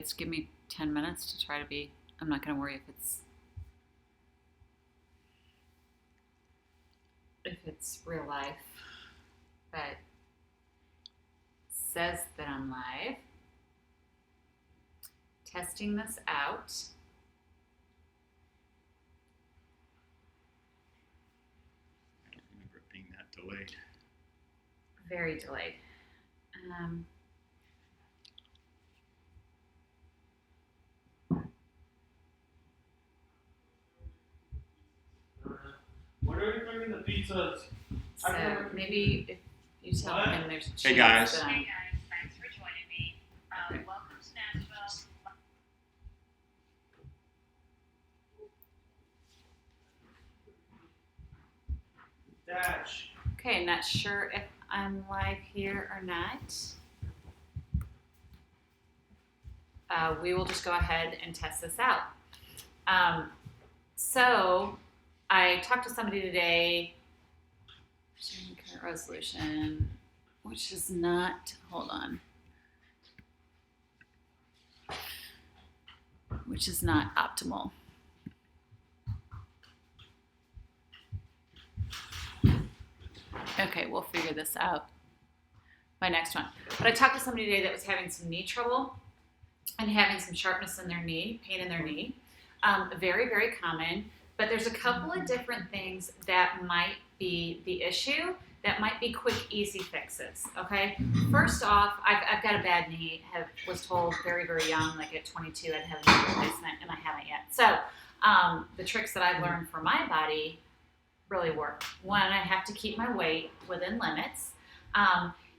Just give me 10 minutes to try to be, I'm not going to worry if it's real life, but says that I'm live. Testing this out. I don't remember it being that delayed. Very delayed. What are you cooking the pizzas? So maybe if you tell What? him there's cheese. Hey, guys. Then Hey guys, thanks for joining me. Welcome to Nashville. Dash. Okay, not sure if I'm live here or not. We will just go ahead and test this out. So I talked to somebody today, current resolution, which is not, hold on, which is not optimal. Okay, we'll figure this out by next one. But I talked to somebody today that was having some knee trouble and having some sharpness in their knee, pain in their knee. Very, very common. But there's a couple of different things that might be the issue that might be quick, easy fixes, okay? First off, I've got a bad knee, was told very, very young, like at 22, I'd have a knee replacement, and I haven't yet. So the tricks that I've learned for my body really work. One, I have to keep my weight within limits.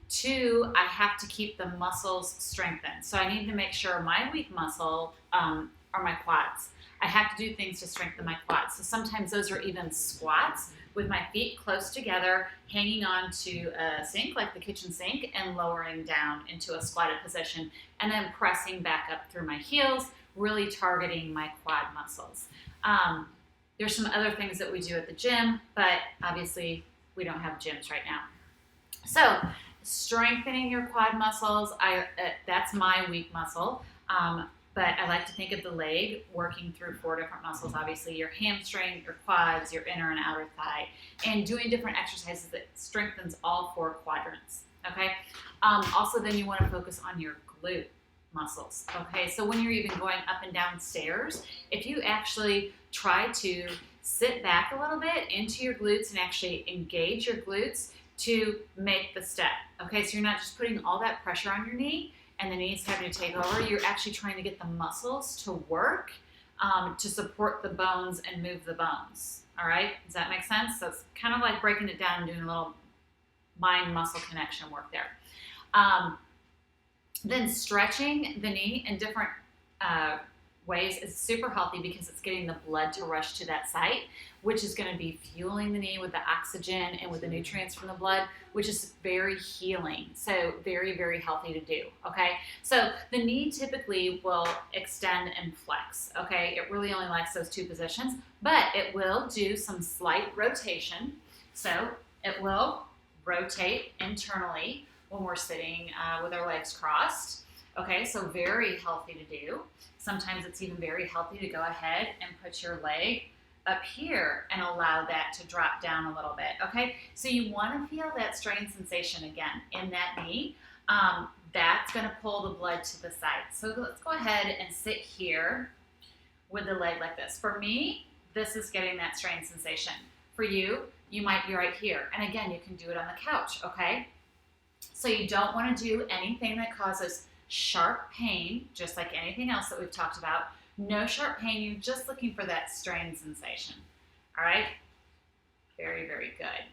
Two, I have to keep the muscles strengthened. So I need to make sure my weak muscle are my quads. I have to do things to strengthen my quads. So sometimes those are even squats with my feet close together, hanging on to a sink, like the kitchen sink, and lowering down into a squatted position, and then pressing back up through my heels, really targeting my quad muscles. There's some other things that we do at the gym, but obviously we don't have gyms right now. So strengthening your quad muscles, that's my weak muscle. But I like to think of the leg working through 4 different muscles, obviously your hamstring, your quads, your inner and outer thigh, and doing different exercises that strengthens all 4 quadrants, okay? Also, then you want to focus on your glute muscles, okay? So when you're even going up and down stairs, if you actually try to sit back a little bit into your glutes and actually engage your glutes to make the step, okay? So you're not just putting all that pressure on your knee and the knees having to take over. You're actually trying to get the muscles to work to support the bones and move the bones, all right? Does that make sense? So it's kind of like breaking it down and doing a little mind-muscle connection work there. Then stretching the knee in different ways is super healthy because it's getting the blood to rush to that site, which is going to be fueling the knee with the oxygen and with the nutrients from the blood, which is very healing. So very, very healthy to do, okay? So the knee typically will extend and flex, okay? It really only likes those 2 positions, but it will do some slight rotation. So it will rotate internally when we're sitting with our legs crossed. Okay, so very healthy to do. Sometimes it's even very healthy to go ahead and put your leg up here and allow that to drop down a little bit, okay? So you want to feel that strain sensation again in that knee. That's going to pull the blood to the side. So let's go ahead and sit here with the leg like this. For me, this is getting that strain sensation. For you, you might be right here. And again, you can do it on the couch, okay? So you don't want to do anything that causes sharp pain, just like anything else that we've talked about. No sharp pain, you're just looking for that strain sensation. All right? Very, very good.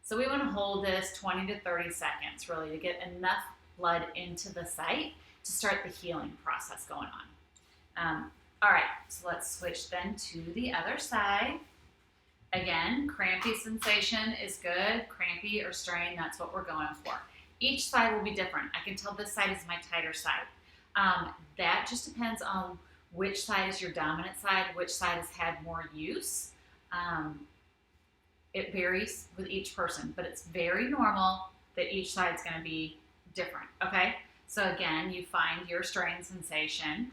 So we want to hold this 20 to 30 seconds, really, to get enough blood into the site to start the healing process going on. All right, so let's switch then to the other side. Again, crampy sensation is good. Crampy or strain, that's what we're going for. Each side will be different. I can tell this side is my tighter side. That just depends on which side is your dominant side, which side has had more use. It varies with each person, but it's very normal that each side is going to be different, okay? So again, you find your strain sensation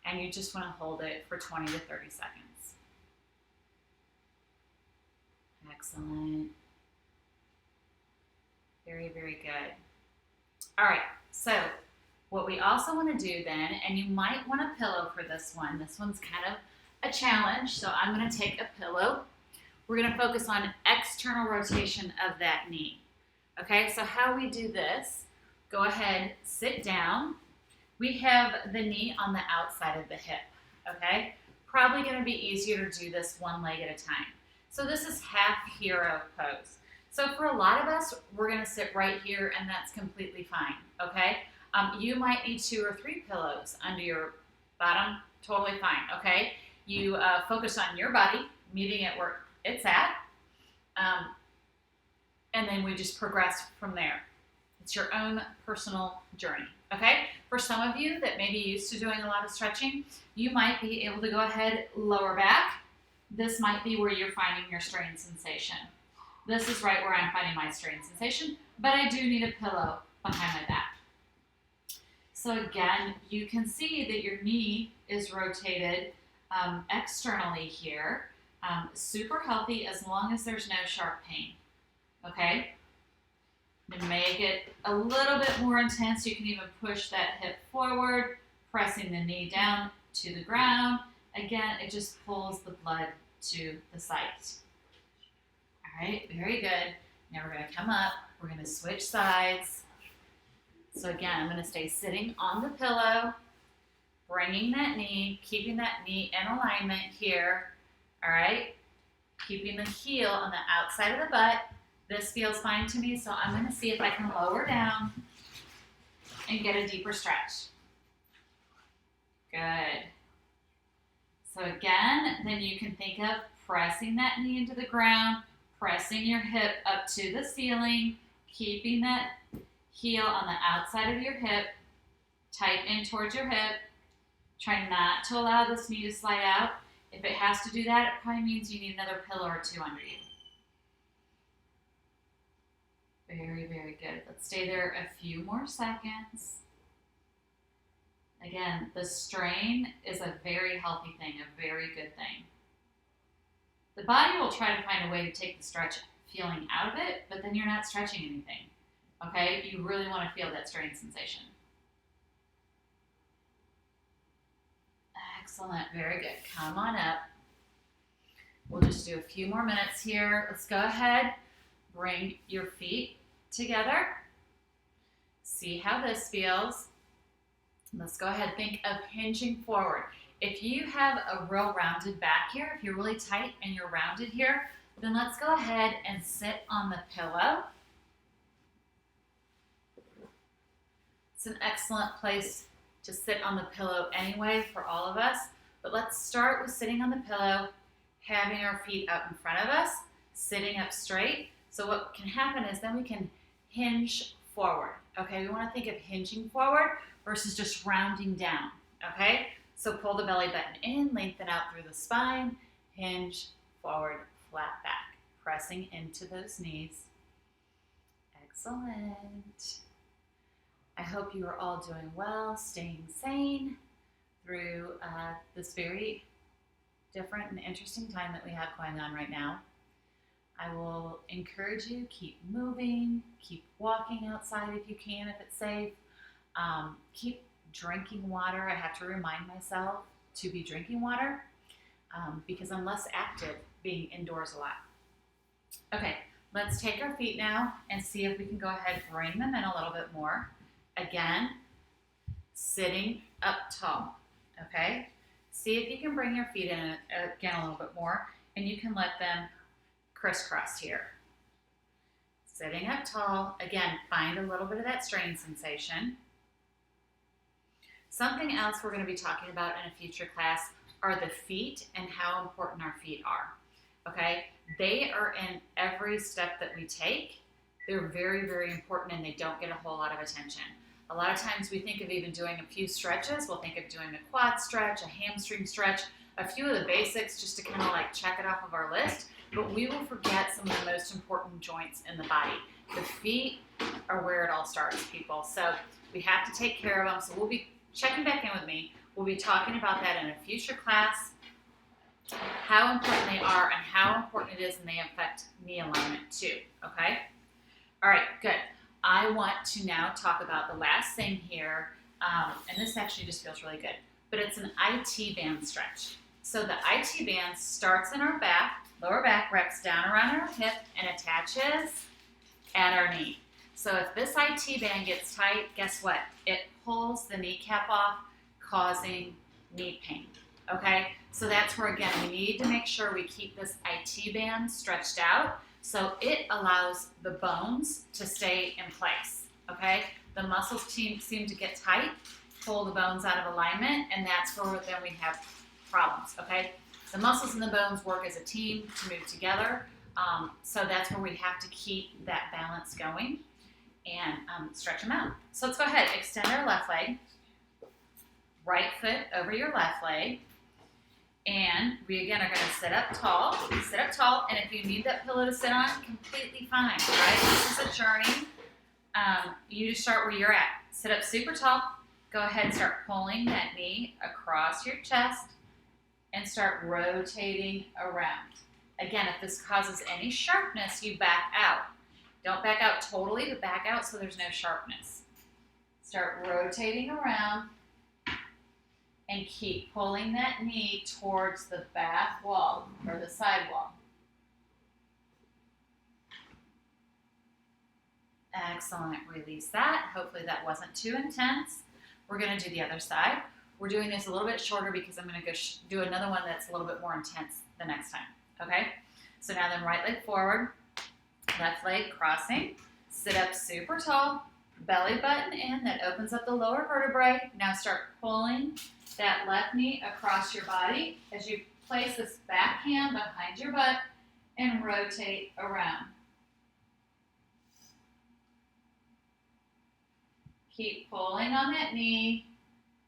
and you just want to hold it for 20 to 30 seconds. Excellent. Very, very good. All right, so what we also want to do then, and you might want a pillow for this one. This one's kind of a challenge, so I'm going to take a pillow. We're going to focus on external rotation of that knee. Okay, so how we do this, go ahead, sit down. We have the knee on the outside of the hip, okay? Probably going to be easier to do this one leg at a time. So this is half hero pose. So for a lot of us, we're going to sit right here and that's completely fine, okay? You might need 2 or 3 pillows under your bottom, totally fine, okay? You focus on your body, meeting it where it's at, and then we just progress from there. It's your own personal journey, okay? For some of you that may be used to doing a lot of stretching, you might be able to go ahead, lower back. This might be where you're finding your strain sensation. This is right where I'm finding my strain sensation, but I do need a pillow behind my back. So again, you can see that your knee is rotated externally here. Super healthy as long as there's no sharp pain, okay? To make it a little bit more intense, you can even push that hip forward, pressing the knee down to the ground. Again, it just pulls the blood to the site. All right, very good. Now we're going to come up. We're going to switch sides. So again, I'm going to stay sitting on the pillow, bringing that knee, keeping that knee in alignment here. All right, keeping the heel on the outside of the butt. This feels fine to me, so I'm going to see if I can lower down and get a deeper stretch. Good. So again, then you can think of pressing that knee into the ground, pressing your hip up to the ceiling, keeping that heel on the outside of your hip, tight in towards your hip. Try not to allow this knee to slide out. If it has to do that, it probably means you need another pillow or 2 under you. Very, very good. Let's stay there a few more seconds. Again, the strain is a very healthy thing, a very good thing. The body will try to find a way to take the stretch feeling out of it, but then you're not stretching anything. Okay? You really want to feel that strain sensation. Excellent. Very good. Come on up. We'll just do a few more minutes here. Let's go ahead. Bring your feet together. See how this feels. Let's go ahead. Think of hinging forward. If you have a real rounded back here, if you're really tight and you're rounded here, then let's go ahead and sit on the pillow. It's an excellent place to sit on the pillow anyway for all of us. But let's start with sitting on the pillow, having our feet out in front of us, sitting up straight. So what can happen is then we can hinge forward. Okay, we want to think of hinging forward versus just rounding down. Okay, so pull the belly button in, lengthen out through the spine, hinge forward, flat back, pressing into those knees. Excellent. I hope you are all doing well, staying sane through this very different and interesting time that we have going on right now. I will encourage you, keep moving, keep walking outside if you can, if it's safe. Keep drinking water. I have to remind myself to be drinking water because I'm less active being indoors a lot. Okay, let's take our feet now and see if we can go ahead and bring them in a little bit more. Again, sitting up tall, okay? See if you can bring your feet in again a little bit more, and you can let them crisscross here. Sitting up tall, again, find a little bit of that strain sensation. Something else we're going to be talking about in a future class are the feet and how important our feet are, okay? They are in every step that we take. They're very, very important, and they don't get a whole lot of attention. A lot of times we think of even doing a few stretches. We'll think of doing a quad stretch, a hamstring stretch, a few of the basics just to kind of like check it off of our list. But we will forget some of the most important joints in the body. The feet are where it all starts, people. So we have to take care of them. So we'll be checking back in with me. We'll be talking about that in a future class, how important they are and how important it is, and they affect knee alignment too, okay? All right, good. I want to now talk about the last thing here, and this actually just feels really good, but it's an IT band stretch. So the IT band starts in our back, lower back, wraps down around our hip, and attaches at our knee. So if this IT band gets tight, guess what? It pulls the kneecap off, causing knee pain, okay? So that's where, again, we need to make sure we keep this IT band stretched out so it allows the bones to stay in place, okay? The muscles seem to get tight, pull the bones out of alignment, and that's where then we have problems, okay? The muscles and the bones work as a team to move together, so that's where we have to keep that balance going and stretch them out. So let's go ahead, extend our left leg, right foot over your left leg, and we again are going to sit up tall, and if you need that pillow to sit on, completely fine, right? This is a journey. You just start where you're at. Sit up super tall, go ahead and start pulling that knee across your chest and start rotating around. Again, if this causes any sharpness, you back out. Don't back out totally, but back out so there's no sharpness. Start rotating around and keep pulling that knee towards the back wall or the side wall. Excellent. Release that. Hopefully that wasn't too intense. We're going to do the other side. We're doing this a little bit shorter because I'm going to go do another one that's a little bit more intense the next time. Okay? So now then right leg forward, left leg crossing, sit up super tall, belly button in, that opens up the lower vertebrae. Now start pulling that left knee across your body as you place this back hand behind your butt and rotate around. Keep pulling on that knee,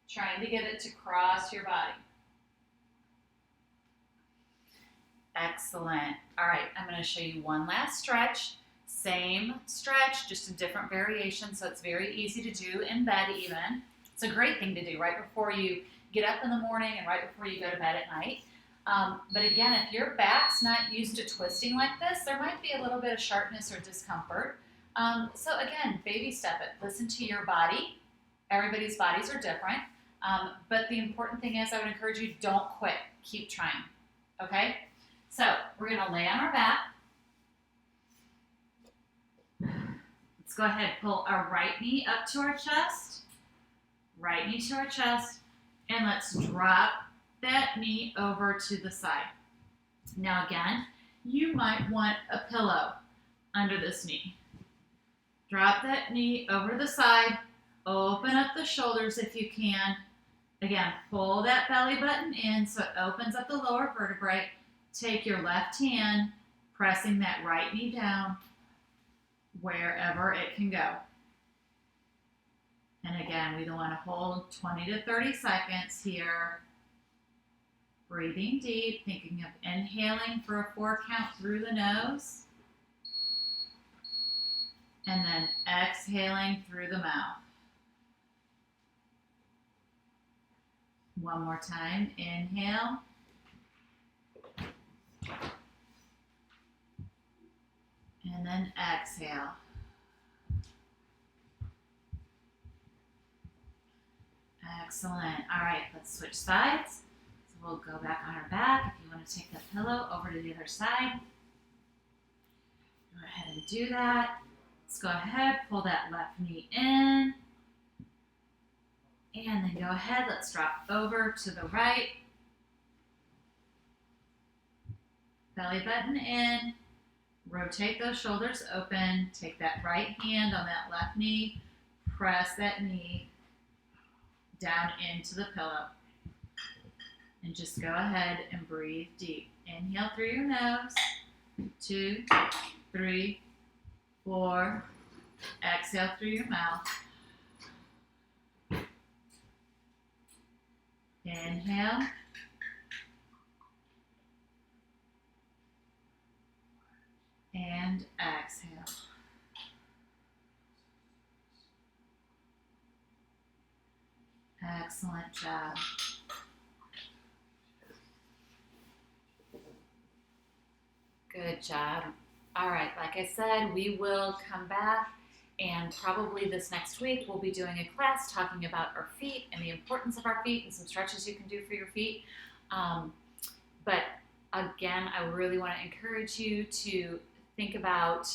trying to get it to cross your body. Excellent. All right, I'm going to show you one last stretch. Same stretch, just a different variation, so it's very easy to do in bed even. It's a great thing to do right before you get up in the morning and right before you go to bed at night. But again, if your back's not used to twisting like this, there might be a little bit of sharpness or discomfort. So again, baby step it. Listen to your body. Everybody's bodies are different. But the important thing is I would encourage you, don't quit. Keep trying. Okay? So we're going to lay on our back. Let's go ahead, pull our right knee up to our chest. Right knee to our chest. And let's drop that knee over to the side. Now again, you might want a pillow under this knee. Drop that knee over the side. Open up the shoulders if you can. Again, pull that belly button in so it opens up the lower vertebrae. Take your left hand, pressing that right knee down wherever it can go. And again, we want to hold 20 to 30 seconds here. Breathing deep, thinking of inhaling for a 4 count through the nose. And then exhaling through the mouth. One more time, inhale. And then exhale. Excellent. All right, let's switch sides. So we'll go back on our back. If you want to take the pillow over to the other side, go ahead and do that. Let's go ahead, pull that left knee in. And then go ahead, let's drop over to the right. Belly button in. Rotate those shoulders open. Take that right hand on that left knee. Press that knee down into the pillow. And just go ahead and breathe deep. Inhale through your nose. 2, 3, 4. Exhale through your mouth. Inhale. And exhale. Excellent job. Good job. All right, like I said, we will come back and probably this next week we'll be doing a class talking about our feet and the importance of our feet and some stretches you can do for your feet. But again, I really want to encourage you to think about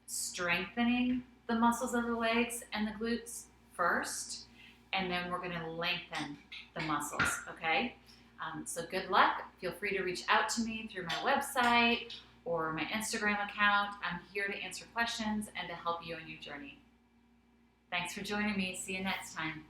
strengthening the muscles of the legs and the glutes first, and then we're going to lengthen the muscles, okay? So good luck. Feel free to reach out to me through my website or my Instagram account. I'm here to answer questions and to help you in your journey. Thanks for joining me. See you next time.